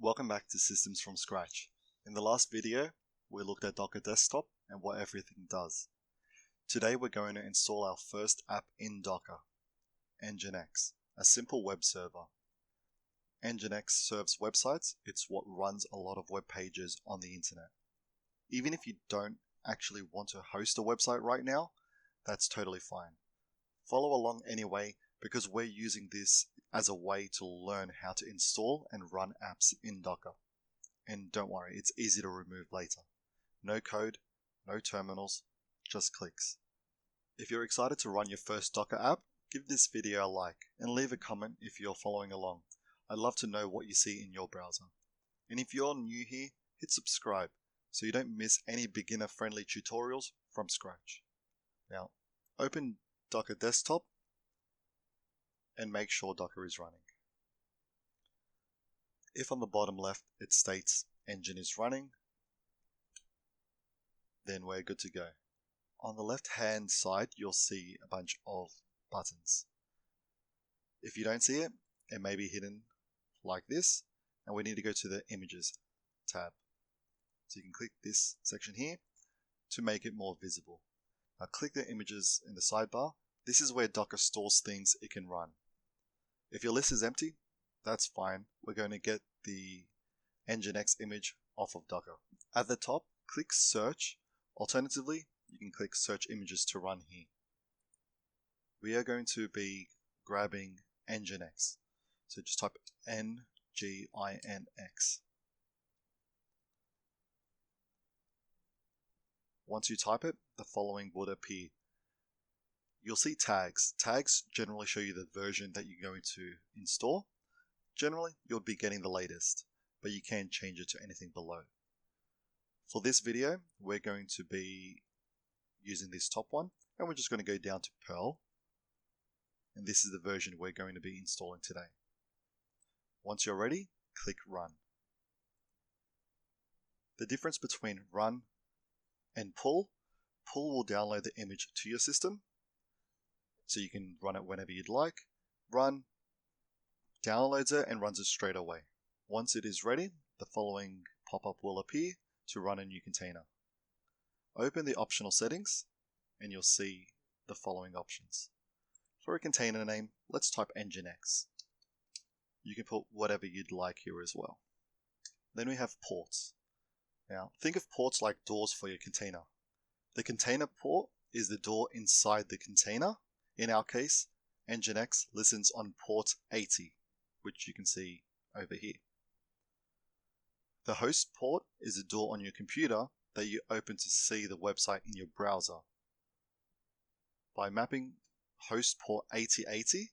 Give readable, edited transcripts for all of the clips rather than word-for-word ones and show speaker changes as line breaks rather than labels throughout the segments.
Welcome back to Systems from Scratch. In the last video, we looked at Docker Desktop and what everything does. Today we're going to install our first app in Docker, Nginx, a simple web server. Nginx serves websites. It's what runs a lot of web pages on the internet. Even if you don't actually want to host a website right now, that's totally fine. Follow along anyway, because we're using this as a way to learn how to install and run apps in Docker. And don't worry, it's easy to remove later. No code, no terminals, just clicks. If you're excited to run your first Docker app, give this video a like and leave a comment if you're following along. I'd love to know what you see in your browser. And if you're new here, hit subscribe so you don't miss any beginner-friendly tutorials from scratch. Now, open Docker Desktop and make sure Docker is running. If on the bottom left it states engine is running, then we're good to go. On the left hand side you'll see a bunch of buttons. If you don't see it, it may be hidden like this, and we need to go to the Images tab. So you can click this section here to make it more visible. Now click the images in the sidebar. This is where Docker stores things it can run. If your list is empty, that's fine. We're going to get the Nginx image off of Docker. At the top, click Search. Alternatively, you can click Search Images to run here. We are going to be grabbing Nginx. So just type Nginx. Once you type it, the following would appear. You'll see tags. Tags generally show you the version that you're going to install. Generally, you'll be getting the latest, but you can change it to anything below. For this video, we're going to be using this top one, and we're just going to go down to Perl. And this is the version we're going to be installing today. Once you're ready, click Run. The difference between Run and Pull will download the image to your system, so you can run it whenever you'd like. Run downloads it and runs it straight away. Once it is ready, the following pop-up will appear to run a new container. Open the optional settings and you'll see the following options. For a container name, let's type Nginx. You can put whatever you'd like here as well. Then we have ports. Now, think of ports like doors for your container. The container port is the door inside the container. In our case, Nginx listens on port 80, which you can see over here. The host port is a door on your computer that you open to see the website in your browser. By mapping host port 8080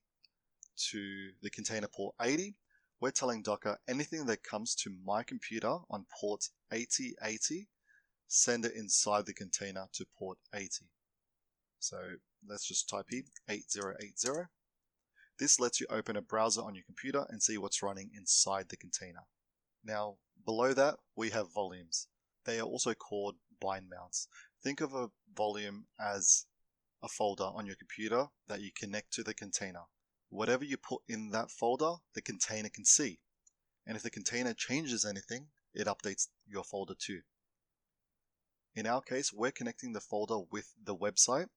to the container port 80, we're telling Docker anything that comes to my computer on port 8080, send it inside the container to port 80. So let's just type here 8080. This lets you open a browser on your computer and see what's running inside the container. Now, below that, we have volumes. They are also called bind mounts. Think of a volume as a folder on your computer that you connect to the container. Whatever you put in that folder, the container can see. And if the container changes anything, it updates your folder too. In our case, we're connecting the folder with the website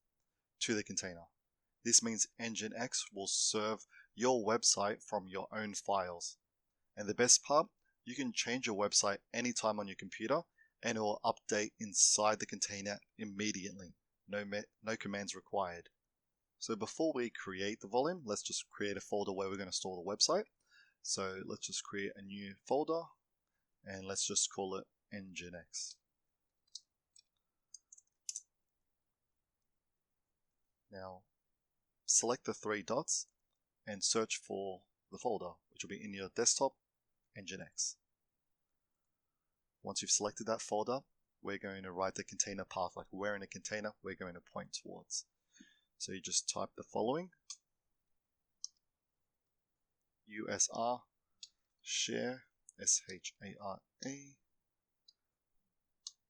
to the container. This means Nginx will serve your website from your own files. And the best part, you can change your website anytime on your computer and it will update inside the container immediately. No commands required. So before we create the volume, let's just create a folder where we're going to store the website. So let's just create a new folder and let's just call it Nginx. Now, select the three dots and search for the folder, which will be in your desktop, Nginx. Once you've selected that folder, we're going to write the container path, like where in a container we're going to point towards. So you just type the following: usr share shara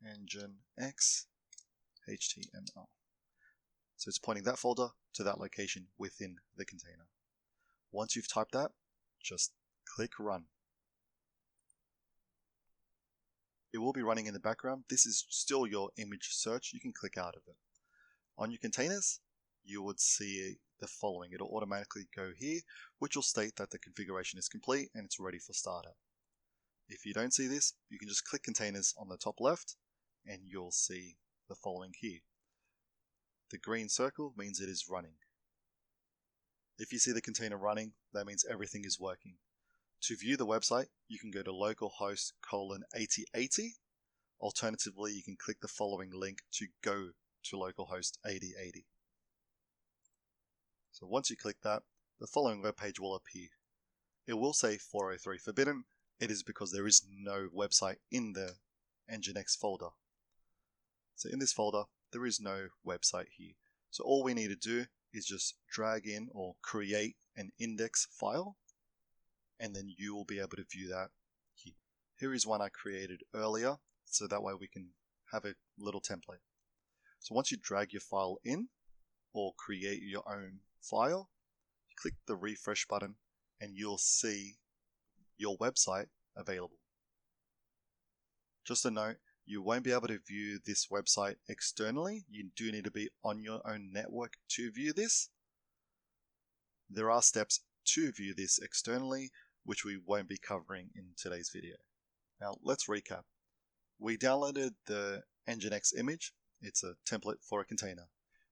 nginx html. So it's pointing that folder to that location within the container. Once you've typed that, just click Run. It will be running in the background. This is still your image search. You can click out of it. On your containers, you would see the following. It'll automatically go here, which will state that the configuration is complete and it's ready for startup. If you don't see this, you can just click containers on the top left and you'll see the following here. The green circle means it is running. If you see the container running, that means everything is working. To view the website, you can go to localhost:8080. Alternatively, you can click the following link to go to localhost 8080. So once you click that, the following web page will appear. It will say 403 forbidden. It is because there is no website in the Nginx folder. So in this folder, there is no website here. So all we need to do is just drag in or create an index file, and then you will be able to view that here. Here is one I created earlier, so that way we can have a little template. So once you drag your file in or create your own file, you click the refresh button and you'll see your website available. Just a note, you won't be able to view this website externally. You do need to be on your own network to view this. There are steps to view this externally, which we won't be covering in today's video. Now let's recap. We downloaded the Nginx image. It's a template for a container.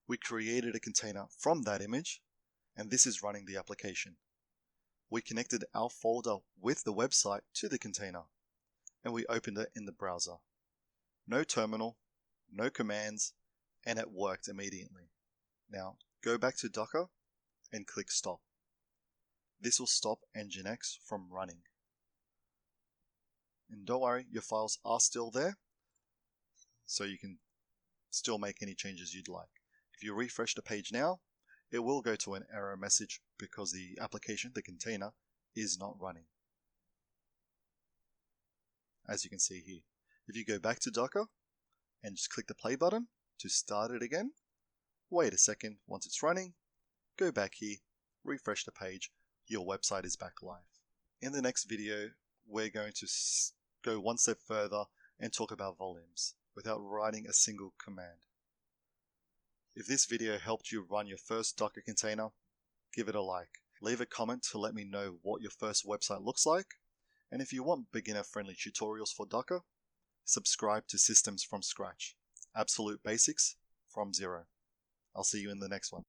We created a container from that image, and this is running the application. We connected our folder with the website to the container, and we opened it in the browser. No terminal, no commands, and it worked immediately. Now go back to Docker and click stop. This will stop Nginx from running. And don't worry, your files are still there, so you can still make any changes you'd like. If you refresh the page now, it will go to an error message because the application, the container, is not running. As you can see here. If you go back to Docker and just click the play button to start it again, wait a second, once it's running, go back here, refresh the page, your website is back live. In the next video, we're going to go one step further and talk about volumes without writing a single command. If this video helped you run your first Docker container, give it a like. Leave a comment to let me know what your first website looks like. And if you want beginner-friendly tutorials for Docker, subscribe to Systems from Scratch. Absolute basics from zero. I'll see you in the next one.